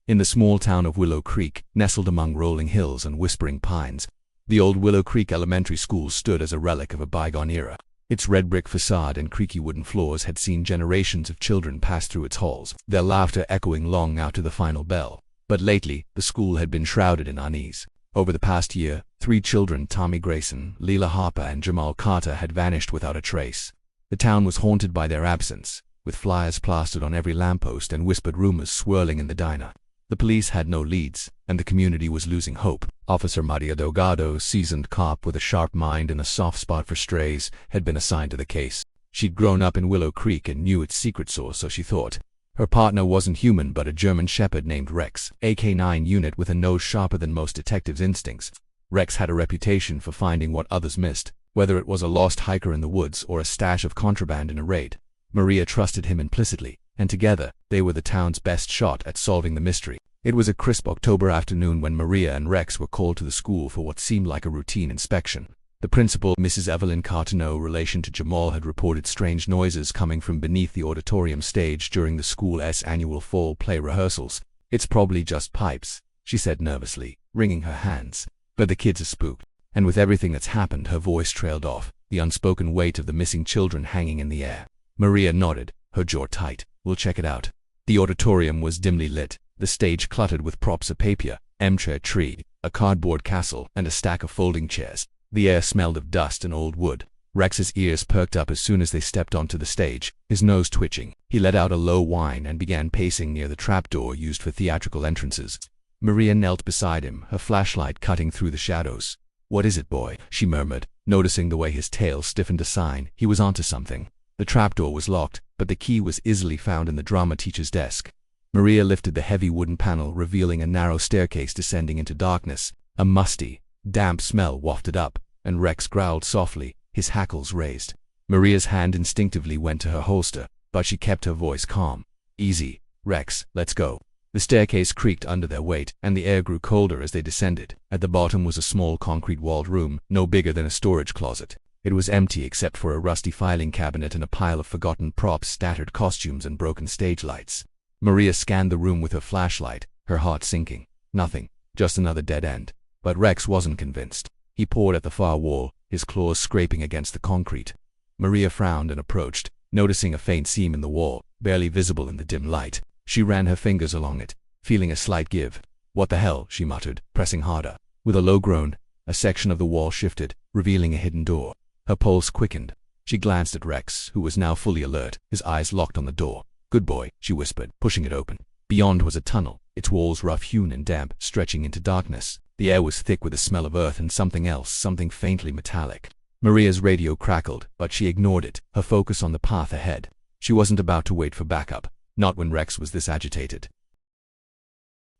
In the small town of Willow Creek, nestled among rolling hills and whispering pines, the old Willow Creek Elementary School stood as a relic of a bygone era. Its red brick facade and creaky wooden floors had seen generations of children pass through its halls, their laughter echoing long out to the final bell. But lately, the school had been shrouded in unease. Over the past year, 3 children, Tommy Grayson, Lila Harper, and Jamal Carter, had vanished without a trace. The town was haunted by their absence, with flyers plastered on every lamppost and whispered rumors swirling in the diner. The police had no leads, and the community was losing hope. Officer Maria Delgado, seasoned cop with a sharp mind and a soft spot for strays, had been assigned to the case. She'd grown up in Willow Creek and knew its secret source, so she thought. Her partner wasn't human but a German shepherd named Rex, a K9 unit with a nose sharper than most detectives' instincts. Rex had a reputation for finding what others missed, whether it was a lost hiker in the woods or a stash of contraband in a raid. Maria trusted him implicitly, and together, they were the town's best shot at solving the mystery. It was a crisp October afternoon when Maria and Rex were called to the school for what seemed like a routine inspection. The principal, Mrs. Evelyn Cartoneau, relation to Jamal, had reported strange noises coming from beneath the auditorium stage during the school's annual fall play rehearsals. "It's probably just pipes," she said nervously, wringing her hands. "But the kids are spooked." And with everything that's happened, her voice trailed off, the unspoken weight of the missing children hanging in the air. Maria nodded, her jaw tight. "We'll check it out." The auditorium was dimly lit, the stage cluttered with props of paper, armchair tree, a cardboard castle, and a stack of folding chairs. The air smelled of dust and old wood. Rex's ears perked up as soon as they stepped onto the stage, his nose twitching. He let out a low whine and began pacing near the trapdoor used for theatrical entrances. Maria knelt beside him, her flashlight cutting through the shadows. "What is it, boy?" she murmured, noticing the way his tail stiffened a sign he was onto something. The trapdoor was locked, but the key was easily found in the drama teacher's desk. Maria lifted the heavy wooden panel, revealing a narrow staircase descending into darkness. A musty, damp smell wafted up, and Rex growled softly, his hackles raised. Maria's hand instinctively went to her holster, but she kept her voice calm. "Easy, Rex, let's go." The staircase creaked under their weight, and the air grew colder as they descended. At the bottom was a small concrete-walled room, no bigger than a storage closet. It was empty except for a rusty filing cabinet and a pile of forgotten props, scattered costumes, and broken stage lights. Maria scanned the room with her flashlight, her heart sinking. Nothing, just another dead end. But Rex wasn't convinced. He pawed at the far wall, his claws scraping against the concrete. Maria frowned and approached, noticing a faint seam in the wall, barely visible in the dim light. She ran her fingers along it, feeling a slight give. "What the hell?" she muttered, pressing harder. With a low groan, a section of the wall shifted, revealing a hidden door. Her pulse quickened. She glanced at Rex, who was now fully alert, his eyes locked on the door. "Good boy," she whispered, pushing it open. Beyond was a tunnel, its walls rough-hewn and damp, stretching into darkness. The air was thick with the smell of earth and something else, something faintly metallic. Maria's radio crackled, but she ignored it, her focus on the path ahead. She wasn't about to wait for backup, not when Rex was this agitated.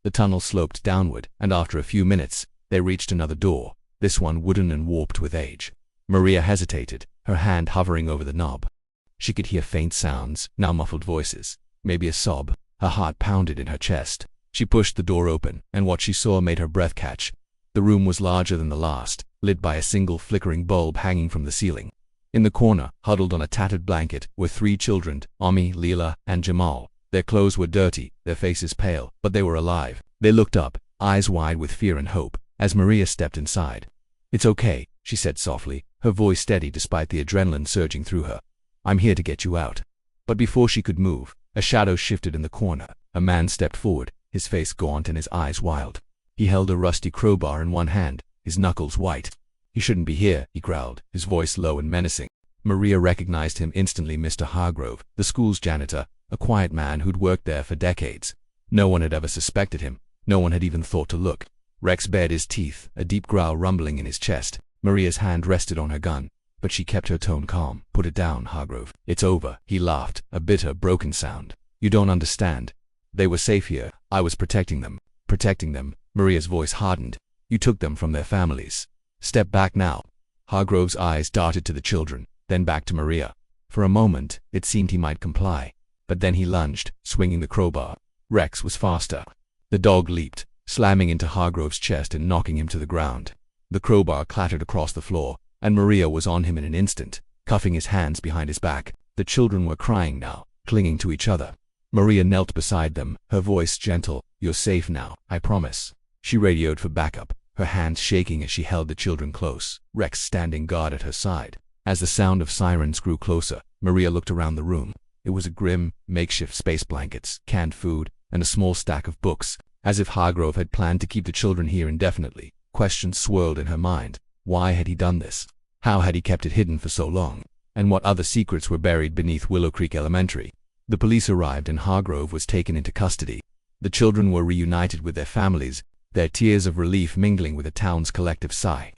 The tunnel sloped downward, and after a few minutes, they reached another door, this one wooden and warped with age. Maria hesitated, her hand hovering over the knob. She could hear faint sounds, now muffled voices, maybe a sob. Her heart pounded in her chest. She pushed the door open, and what she saw made her breath catch. The room was larger than the last, lit by a single flickering bulb hanging from the ceiling. In the corner, huddled on a tattered blanket, were 3 children, Tommy, Lila, and Jamal. Their clothes were dirty, their faces pale, but they were alive. They looked up, eyes wide with fear and hope, as Maria stepped inside. "It's okay," she said softly, her voice steady despite the adrenaline surging through her. "I'm here to get you out." But before she could move, a shadow shifted in the corner. A man stepped forward, his face gaunt and his eyes wild. He held a rusty crowbar in one hand, his knuckles white. "You shouldn't be here," he growled, his voice low and menacing. Maria recognized him instantly, Mr. Hargrove, the school's janitor, a quiet man who'd worked there for decades. No one had ever suspected him. No one had even thought to look. Rex bared his teeth, a deep growl rumbling in his chest. Maria's hand rested on her gun, but she kept her tone calm. "Put it down, Hargrove. It's over." He laughed, a bitter, broken sound. "You don't understand. They were safe here. I was protecting them." "Protecting them?" Maria's voice hardened. "You took them from their families. Step back now." Hargrove's eyes darted to the children, then back to Maria. For a moment, it seemed he might comply. But then he lunged, swinging the crowbar. Rex was faster. The dog leaped, slamming into Hargrove's chest and knocking him to the ground. The crowbar clattered across the floor, and Maria was on him in an instant, cuffing his hands behind his back. The children were crying now, clinging to each other. Maria knelt beside them, her voice gentle. "You're safe now, I promise." She radioed for backup, her hands shaking as she held the children close, Rex standing guard at her side. As the sound of sirens grew closer, Maria looked around the room. It was a grim, makeshift space blankets, canned food, and a small stack of books, as if Hargrove had planned to keep the children here indefinitely. Questions swirled in her mind. Why had he done this? How had he kept it hidden for so long? And what other secrets were buried beneath Willow Creek Elementary? The police arrived and Hargrove was taken into custody. The children were reunited with their families, their tears of relief mingling with the town's collective sigh.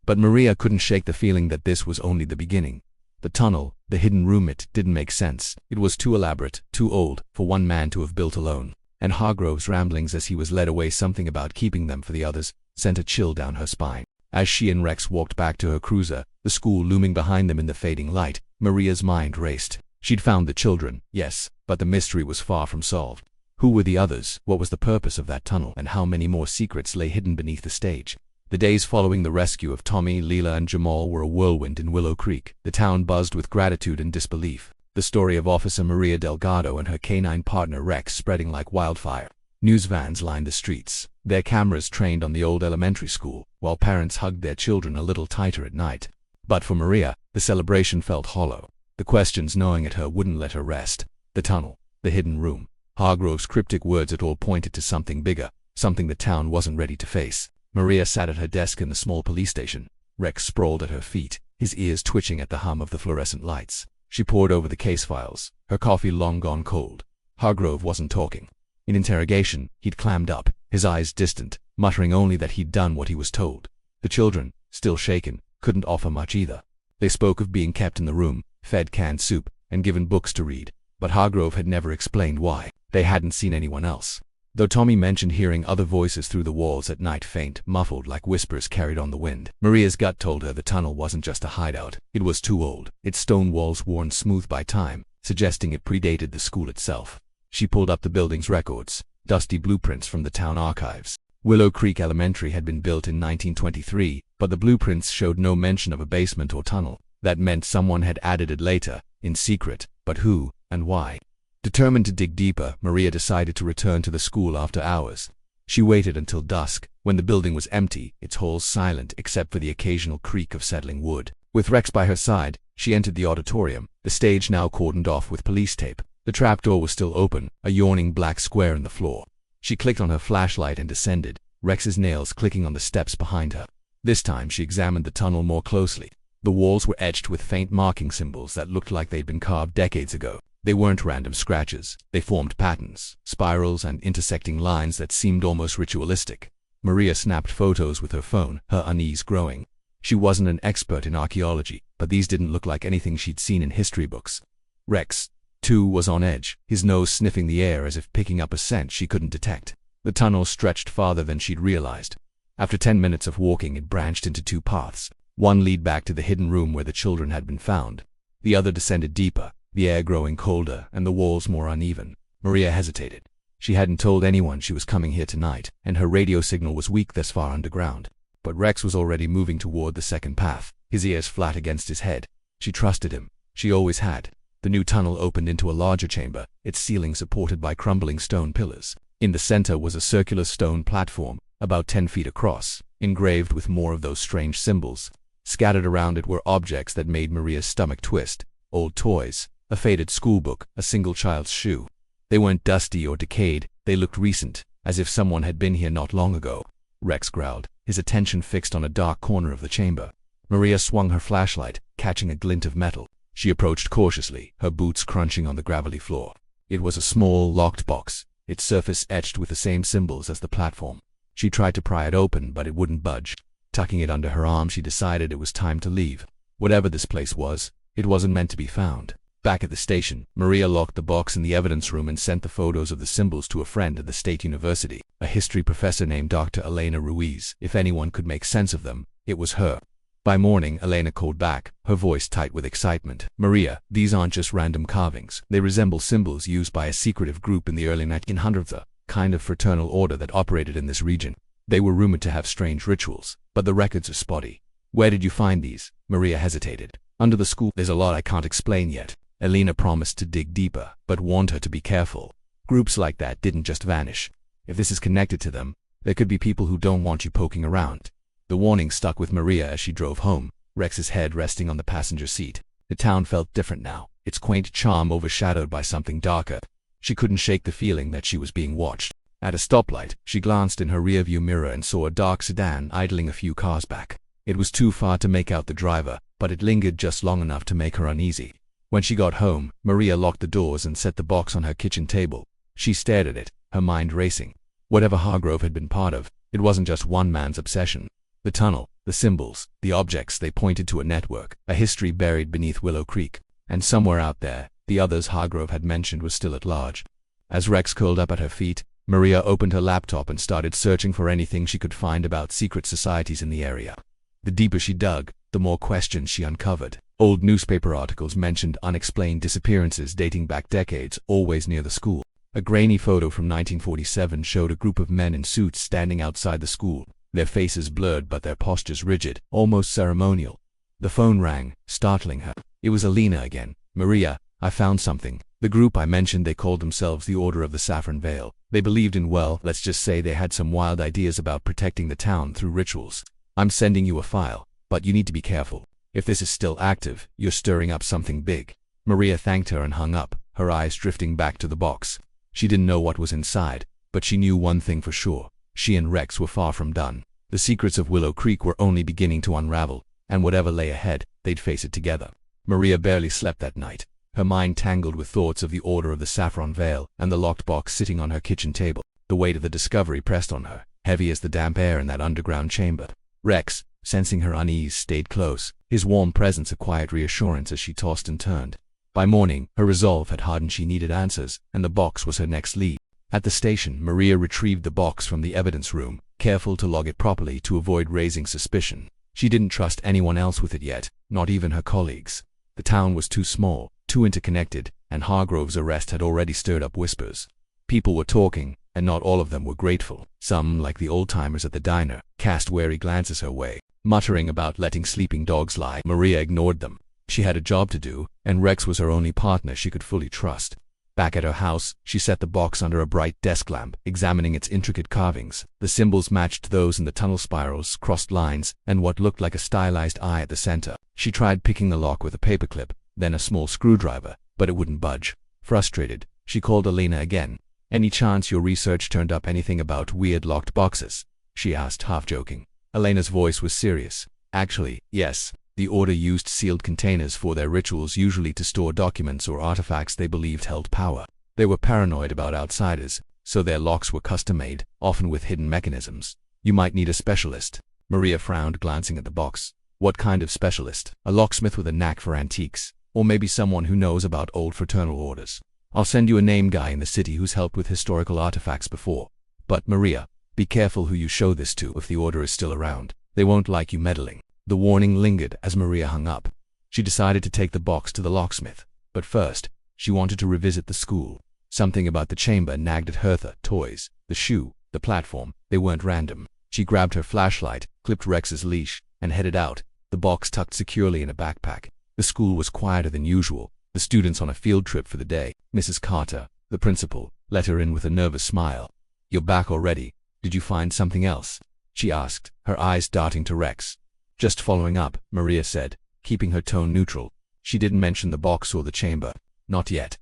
But Maria couldn't shake the feeling that this was only the beginning. The tunnel, the hidden room, it didn't make sense. It was too elaborate, too old, for one man to have built alone. And Hargrove's ramblings as he was led away, something about keeping them for the others, sent a chill down her spine. As she and Rex walked back to her cruiser, the school looming behind them in the fading light, Maria's mind raced. She'd found the children, yes, but the mystery was far from solved. Who were the others? What was the purpose of that tunnel? And how many more secrets lay hidden beneath the stage? The days following the rescue of Tommy, Lila, and Jamal were a whirlwind in Willow Creek. The town buzzed with gratitude and disbelief. The story of Officer Maria Delgado and her canine partner Rex spreading like wildfire. News vans lined the streets, their cameras trained on the old elementary school, while parents hugged their children a little tighter at night. But for Maria, the celebration felt hollow. The questions gnawing at her wouldn't let her rest. The tunnel, the hidden room, Hargrove's cryptic words, it all pointed to something bigger, something the town wasn't ready to face. Maria sat at her desk in the small police station. Rex sprawled at her feet, his ears twitching at the hum of the fluorescent lights. She pored over the case files, her coffee long gone cold. Hargrove wasn't talking. In interrogation, he'd clammed up, his eyes distant, muttering only that he'd done what he was told. The children, still shaken, couldn't offer much either. They spoke of being kept in the room, fed canned soup, and given books to read, but Hargrove had never explained why. They hadn't seen anyone else. Though Tommy mentioned hearing other voices through the walls at night, faint, muffled like whispers carried on the wind. Maria's gut told her the tunnel wasn't just a hideout. It was too old, its stone walls worn smooth by time, suggesting it predated the school itself. She pulled up the building's records, dusty blueprints from the town archives. Willow Creek Elementary had been built in 1923, but the blueprints showed no mention of a basement or tunnel. That meant someone had added it later, in secret, but who, and why? Determined to dig deeper, Maria decided to return to the school after hours. She waited until dusk, when the building was empty, its halls silent except for the occasional creak of settling wood. With Rex by her side, she entered the auditorium, the stage now cordoned off with police tape. The trapdoor was still open, a yawning black square in the floor. She clicked on her flashlight and descended, Rex's nails clicking on the steps behind her. This time she examined the tunnel more closely. The walls were etched with faint marking symbols that looked like they'd been carved decades ago. They weren't random scratches. They formed patterns, spirals, and intersecting lines that seemed almost ritualistic. Maria snapped photos with her phone, her unease growing. She wasn't an expert in archaeology, but these didn't look like anything she'd seen in history books. Rex, too, was on edge, his nose sniffing the air as if picking up a scent she couldn't detect. The tunnel stretched farther than she'd realized. After 10 minutes of walking, it branched into two paths. One led back to the hidden room where the children had been found. The other descended deeper, the air growing colder and the walls more uneven. Maria hesitated. She hadn't told anyone she was coming here tonight, and her radio signal was weak this far underground. But Rex was already moving toward the second path, his ears flat against his head. She trusted him. She always had. The new tunnel opened into a larger chamber, its ceiling supported by crumbling stone pillars. In the center was a circular stone platform, about 10 feet across, engraved with more of those strange symbols. Scattered around it were objects that made Maria's stomach twist. Old toys, a faded schoolbook, a single child's shoe. They weren't dusty or decayed, they looked recent, as if someone had been here not long ago. Rex growled, his attention fixed on a dark corner of the chamber. Maria swung her flashlight, catching a glint of metal. She approached cautiously, her boots crunching on the gravelly floor. It was a small, locked box, its surface etched with the same symbols as the platform. She tried to pry it open, but it wouldn't budge. Tucking it under her arm, she decided it was time to leave. Whatever this place was, it wasn't meant to be found. Back at the station, Maria locked the box in the evidence room and sent the photos of the symbols to a friend at the state university, a history professor named Dr. Elena Ruiz. If anyone could make sense of them, it was her. By morning, Elena called back, her voice tight with excitement. "Maria, these aren't just random carvings. They resemble symbols used by a secretive group in the early 1900s, a kind of fraternal order that operated in this region. They were rumored to have strange rituals, but the records are spotty." "Where did you find these?" Maria hesitated. "Under the school. There's a lot I can't explain yet." Elena promised to dig deeper, but warned her to be careful. Groups like that didn't just vanish. If this is connected to them, there could be people who don't want you poking around. The warning stuck with Maria as she drove home, Rex's head resting on the passenger seat. The town felt different now, its quaint charm overshadowed by something darker. She couldn't shake the feeling that she was being watched. At a stoplight, she glanced in her rearview mirror and saw a dark sedan idling a few cars back. It was too far to make out the driver, but it lingered just long enough to make her uneasy. When she got home, Maria locked the doors and set the box on her kitchen table. She stared at it, her mind racing. Whatever Hargrove had been part of, it wasn't just one man's obsession. The tunnel, the symbols, the objects, they pointed to a network, a history buried beneath Willow Creek. And somewhere out there, the others Hargrove had mentioned were still at large. As Rex curled up at her feet, Maria opened her laptop and started searching for anything she could find about secret societies in the area. The deeper she dug, the more questions she uncovered. Old newspaper articles mentioned unexplained disappearances dating back decades, always near the school. A grainy photo from 1947 showed a group of men in suits standing outside the school, their faces blurred but their postures rigid, almost ceremonial. The phone rang, startling her. It was Lila again. "Maria, I found something." The group I mentioned, they called themselves the Order of the Saffron Veil. They believed in, well, let's just say they had some wild ideas about protecting the town through rituals. "I'm sending you a file, but you need to be careful. If this is still active, you're stirring up something big." Maria thanked her and hung up, her eyes drifting back to the box. She didn't know what was inside, but she knew one thing for sure. She and Rex were far from done. The secrets of Willow Creek were only beginning to unravel, and whatever lay ahead, they'd face it together. Maria barely slept that night, her mind tangled with thoughts of the Order of the Saffron Veil and the locked box sitting on her kitchen table. The weight of the discovery pressed on her, heavy as the damp air in that underground chamber. Rex, sensing her unease, stayed close, his warm presence a quiet reassurance as she tossed and turned. By morning, her resolve had hardened. She needed answers, and the box was her next lead. At the station, Maria retrieved the box from the evidence room, careful to log it properly to avoid raising suspicion. She didn't trust anyone else with it yet, not even her colleagues. The town was too small, too interconnected, and Hargrove's arrest had already stirred up whispers. People were talking, and not all of them were grateful. Some, like the old-timers at the diner, cast wary glances her way, muttering about letting sleeping dogs lie. Maria ignored them. She had a job to do, and Rex was her only partner she could fully trust. Back at her house, she set the box under a bright desk lamp, examining its intricate carvings. The symbols matched those in the tunnel spirals, crossed lines, and what looked like a stylized eye at the center. She tried picking the lock with a paperclip, then a small screwdriver, but it wouldn't budge. Frustrated, she called Lila again. "Any chance your research turned up anything about weird locked boxes?" she asked, half joking. Elena's voice was serious. "Actually, yes. The Order used sealed containers for their rituals, usually to store documents or artifacts they believed held power. They were paranoid about outsiders, so their locks were custom-made, often with hidden mechanisms. You might need a specialist." Maria frowned, glancing at the box. "What kind of specialist? A locksmith with a knack for antiques? Or maybe someone who knows about old fraternal orders? I'll send you a name guy in the city who's helped with historical artifacts before. But Maria, be careful who you show this to if the Order is still around. They won't like you meddling." The warning lingered as Maria hung up. She decided to take the box to the locksmith. But first, she wanted to revisit the school. Something about the chamber nagged at her. The toys, the shoe, the platform, they weren't random. She grabbed her flashlight, clipped Rex's leash, and headed out, the box tucked securely in a backpack. The school was quieter than usual, the students on a field trip for the day. Mrs. Carter, the principal, let her in with a nervous smile. "You're back already. Did you find something else?" she asked, her eyes darting to Rex. "Just following up," Maria said, keeping her tone neutral. She didn't mention the box or the chamber. Not yet.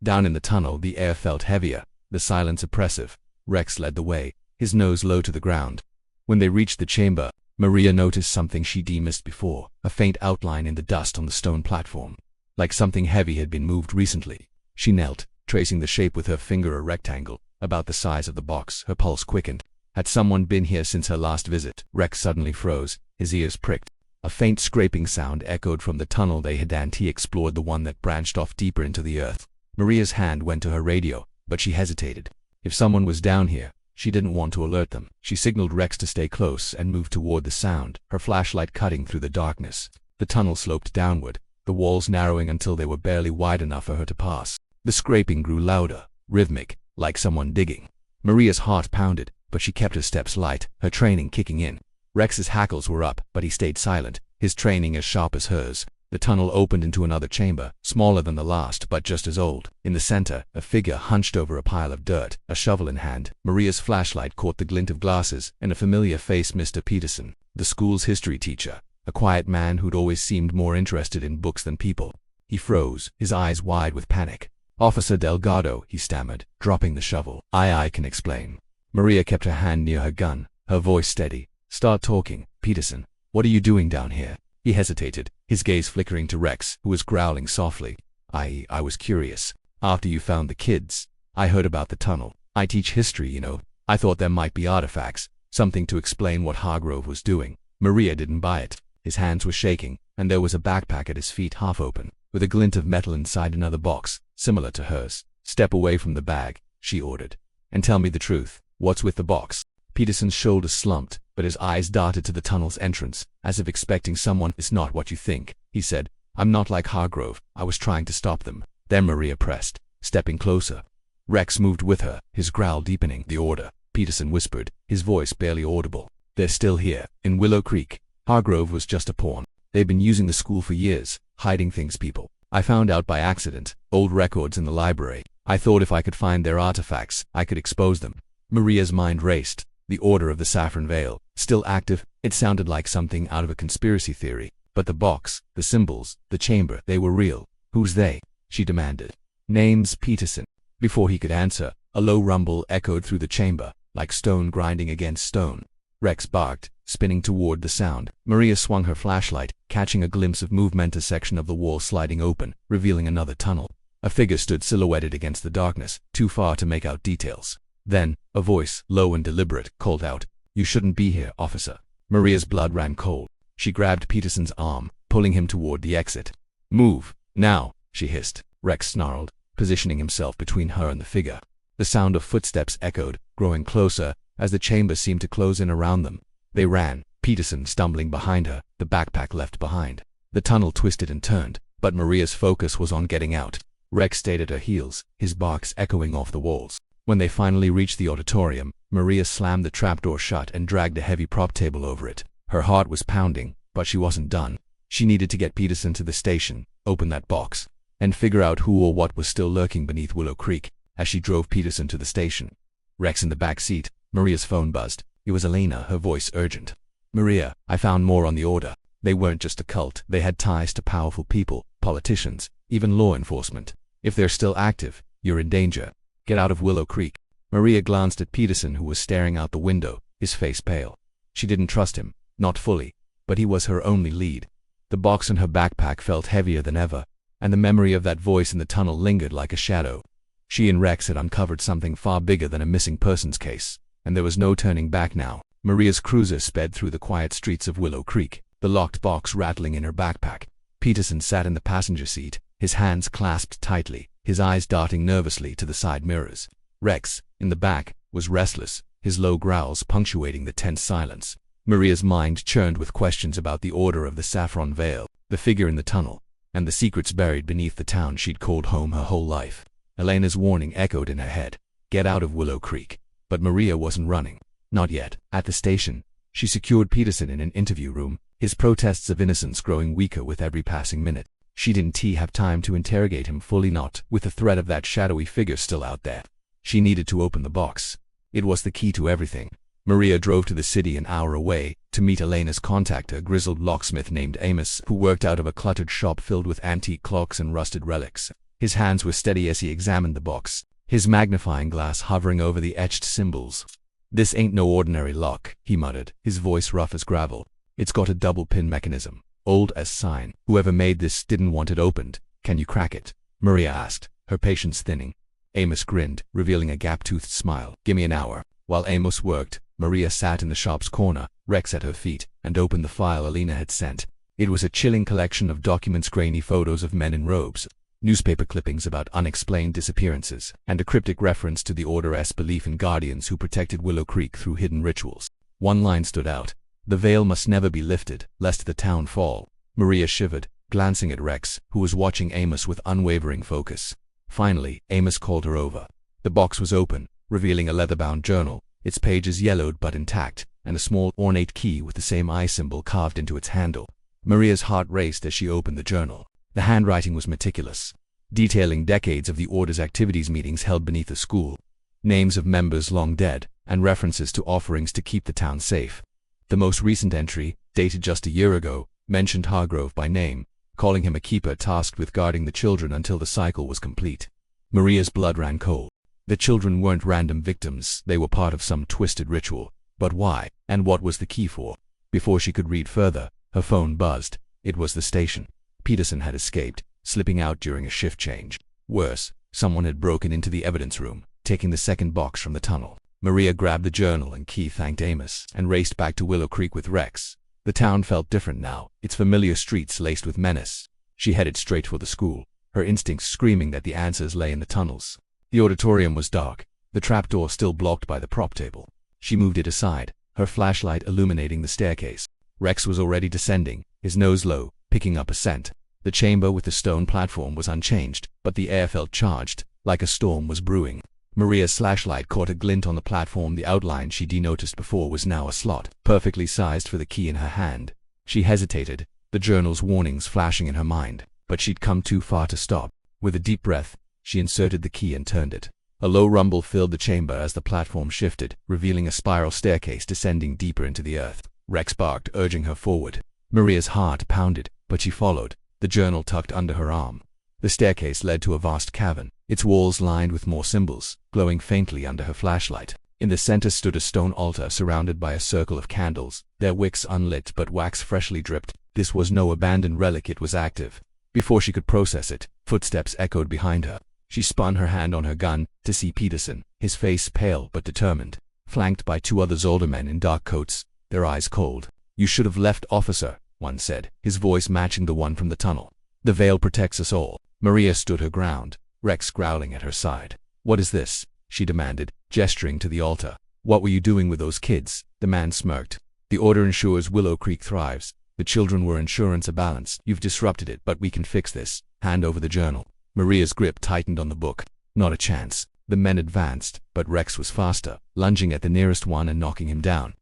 Down in the tunnel, the air felt heavier, the silence oppressive. Rex led the way, his nose low to the ground. When they reached the chamber, Maria noticed something she'd missed before, a faint outline in the dust on the stone platform. Like something heavy had been moved recently. She knelt, tracing the shape with her finger, a rectangle, about the size of the box. Her pulse quickened. Had someone been here since her last visit? Rex suddenly froze, his ears pricked. A faint scraping sound echoed from the tunnel they had, and he explored the one that branched off deeper into the earth. Maria's hand went to her radio, but she hesitated. If someone was down here, she didn't want to alert them. She signaled Rex to stay close and moved toward the sound, her flashlight cutting through the darkness. The tunnel sloped downward, the walls narrowing until they were barely wide enough for her to pass. The scraping grew louder, rhythmic, like someone digging. Maria's heart pounded, but she kept her steps light, her training kicking in. Rex's hackles were up, but he stayed silent, his training as sharp as hers. The tunnel opened into another chamber, smaller than the last but just as old. In the center, a figure hunched over a pile of dirt, a shovel in hand. Maria's flashlight caught the glint of glasses and a familiar face, Mr. Peterson, the school's history teacher, a quiet man who'd always seemed more interested in books than people. He froze, his eyes wide with panic. "Officer Delgado," he stammered, dropping the shovel. I can explain." Maria kept her hand near her gun, her voice steady. "Start talking, Peterson. What are you doing down here?" He hesitated, his gaze flickering to Rex, who was growling softly. I was curious. After you found the kids, I heard about the tunnel. I teach history, you know. I thought there might be artifacts, something to explain what Hargrove was doing." Maria didn't buy it. His hands were shaking, and there was a backpack at his feet half open, with a glint of metal inside another box, similar to hers. "Step away from the bag," she ordered, "and tell me the truth. What's with the box?" Peterson's shoulders slumped, but his eyes darted to the tunnel's entrance, as if expecting someone. "It's not what you think," he said. "I'm not like Hargrove. I was trying to stop them." Then Maria pressed, stepping closer. Rex moved with her, his growl deepening. "The order," Peterson whispered, his voice barely audible. "They're still here, in Willow Creek. Hargrove was just a pawn. They've been using the school for years, hiding things people. I found out by accident, old records in the library. I thought if I could find their artifacts, I could expose them." Maria's mind raced. The Order of the Saffron Veil, still active. It sounded like something out of a conspiracy theory. But the box, the symbols, the chamber, they were real. "Who's they?" she demanded. "Name's Peterson." Before he could answer, a low rumble echoed through the chamber, like stone grinding against stone. Rex barked, spinning toward the sound. Maria swung her flashlight, catching a glimpse of movement, a section of the wall sliding open, revealing another tunnel. A figure stood silhouetted against the darkness, too far to make out details. Then, a voice, low and deliberate, called out, "You shouldn't be here, officer." Maria's blood ran cold. She grabbed Peterson's arm, pulling him toward the exit. "Move, now," she hissed. Rex snarled, positioning himself between her and the figure. The sound of footsteps echoed, growing closer, as the chamber seemed to close in around them. They ran, Peterson stumbling behind her, the backpack left behind. The tunnel twisted and turned, but Maria's focus was on getting out. Rex stayed at her heels, his barks echoing off the walls. When they finally reached the auditorium, Maria slammed the trapdoor shut and dragged a heavy prop table over it. Her heart was pounding, but she wasn't done. She needed to get Peterson to the station, open that box, and figure out who or what was still lurking beneath Willow Creek. As she drove Peterson to the station, Rex in the back seat, Maria's phone buzzed. It was Elena, her voice urgent. "Maria, I found more on the Order. They weren't just a cult. They had ties to powerful people, politicians, even law enforcement. If they're still active, you're in danger. Get out of Willow Creek." Maria glanced at Peterson, who was staring out the window, his face pale. She didn't trust him, not fully, but he was her only lead. The box in her backpack felt heavier than ever, and the memory of that voice in the tunnel lingered like a shadow. She and Rex had uncovered something far bigger than a missing persons case, and there was no turning back now. Maria's cruiser sped through the quiet streets of Willow Creek, the locked box rattling in her backpack. Peterson sat in the passenger seat, his hands clasped tightly, his eyes darting nervously to the side mirrors. Rex, in the back, was restless, his low growls punctuating the tense silence. Maria's mind churned with questions about the Order of the Saffron Veil, the figure in the tunnel, and the secrets buried beneath the town she'd called home her whole life. Elena's warning echoed in her head. Get out of Willow Creek. But Maria wasn't running. Not yet. At the station, she secured Peterson in an interview room, his protests of innocence growing weaker with every passing minute. She didn't have time to interrogate him fully, not with the threat of that shadowy figure still out there. She needed to open the box. It was the key to everything. Maria drove to the city an hour away to meet Elena's contact, a grizzled locksmith named Amos, who worked out of a cluttered shop filled with antique clocks and rusted relics. His hands were steady as he examined the box, his magnifying glass hovering over the etched symbols. "This ain't no ordinary lock," he muttered, his voice rough as gravel. "It's got a double pin mechanism, old as sign. Whoever made this didn't want it opened. Can you crack it?" Maria asked, her patience thinning. Amos grinned, revealing a gap-toothed smile. "Gimme an hour." While Amos worked, Maria sat in the shop's corner, Rex at her feet, and opened the file Elena had sent. It was a chilling collection of documents, grainy photos of men in robes, newspaper clippings about unexplained disappearances, and a cryptic reference to the Order's belief in guardians who protected Willow Creek through hidden rituals. One line stood out. "The veil must never be lifted, lest the town fall." Maria shivered, glancing at Rex, who was watching Amos with unwavering focus. Finally, Amos called her over. The box was open, revealing a leather-bound journal, its pages yellowed but intact, and a small ornate key with the same eye symbol carved into its handle. Maria's heart raced as she opened the journal. The handwriting was meticulous, detailing decades of the Order's activities meetings held beneath the school, names of members long dead, and references to offerings to keep the town safe. The most recent entry, dated just a year ago, mentioned Hargrove by name, calling him a keeper tasked with guarding the children until the cycle was complete. Maria's blood ran cold. The children weren't random victims, they were part of some twisted ritual. But why, and what was the key for? Before she could read further, her phone buzzed. It was the station. Peterson had escaped, slipping out during a shift change. Worse, someone had broken into the evidence room, taking the second box from the tunnel. Maria grabbed the journal and key, thanked Amos, and raced back to Willow Creek with Rex. The town felt different now, its familiar streets laced with menace. She headed straight for the school, her instincts screaming that the answers lay in the tunnels. The auditorium was dark, the trapdoor still blocked by the prop table. She moved it aside, her flashlight illuminating the staircase. Rex was already descending, his nose low, picking up a scent. The chamber with the stone platform was unchanged, but the air felt charged, like a storm was brewing. Maria's flashlight caught a glint on the platform. The outline she'd noticed before was now a slot, perfectly sized for the key in her hand. She hesitated, the journal's warnings flashing in her mind, but she'd come too far to stop. With a deep breath, she inserted the key and turned it. A low rumble filled the chamber as the platform shifted, revealing a spiral staircase descending deeper into the earth. Rex barked, urging her forward. Maria's heart pounded, but she followed, the journal tucked under her arm. The staircase led to a vast cavern, its walls lined with more symbols, glowing faintly under her flashlight. In the center stood a stone altar surrounded by a circle of candles, their wicks unlit but wax freshly dripped. This was no abandoned relic, it was active. Before she could process it, footsteps echoed behind her. She spun her hand on her gun to see Peterson, his face pale but determined, flanked by two others, older men in dark coats, their eyes cold. "You should have left, officer," one said, his voice matching the one from the tunnel. "The veil protects us all." Maria stood her ground, Rex growling at her side. "What is this?" she demanded, gesturing to the altar. "What were you doing with those kids?" The man smirked. "The Order ensures Willow Creek thrives. The children were insurance a balance. You've disrupted it, but we can fix this. Hand over the journal." Maria's grip tightened on the book. Not a chance. The men advanced, but Rex was faster, lunging at the nearest one and knocking him down.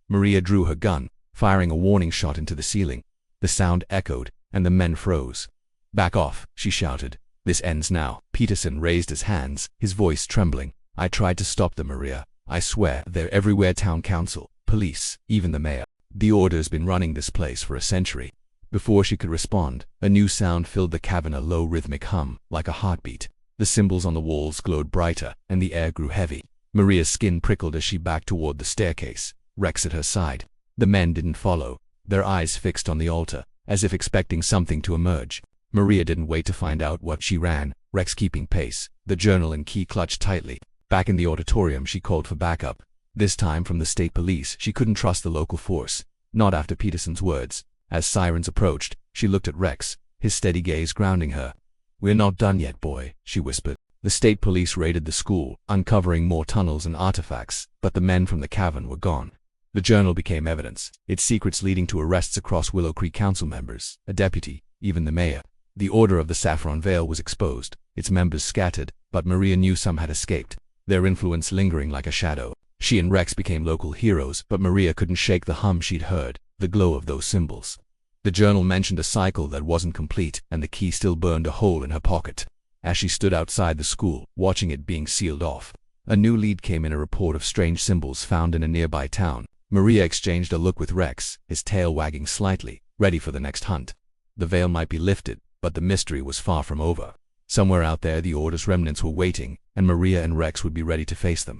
Maria drew her gun, firing a warning shot into the ceiling. The sound echoed, and the men froze. "Back off," she shouted. "This ends now." Peterson raised his hands, his voice trembling. "I tried to stop them, Maria. I swear, they're everywhere. Town council, police, even the mayor. The Order's been running this place for a century." Before she could respond, a new sound filled the cavern, a low rhythmic hum, like a heartbeat. The symbols on the walls glowed brighter, and the air grew heavy. Maria's skin prickled as she backed toward the staircase, Rex at her side. The men didn't follow, their eyes fixed on the altar, as if expecting something to emerge. Maria didn't wait to find out what. She ran, Rex keeping pace, the journal and key clutched tightly. Back in the auditorium, she called for backup. This time from the state police. She couldn't trust the local force, not after Peterson's words. As sirens approached, she looked at Rex, his steady gaze grounding her. "We're not done yet, boy," she whispered. The state police raided the school, uncovering more tunnels and artifacts, but the men from the cavern were gone. The journal became evidence, its secrets leading to arrests across Willow Creek council members, a deputy, even the mayor. The Order of the Saffron Veil was exposed, its members scattered, but Maria knew some had escaped, their influence lingering like a shadow. She and Rex became local heroes, but Maria couldn't shake the hum she'd heard, the glow of those symbols. The journal mentioned a cycle that wasn't complete, and the key still burned a hole in her pocket. As she stood outside the school, watching it being sealed off, a new lead came in, a report of strange symbols found in a nearby town. Maria exchanged a look with Rex, his tail wagging slightly, ready for the next hunt. The veil might be lifted, but the mystery was far from over. Somewhere out there the Order's remnants were waiting, and Maria and Rex would be ready to face them.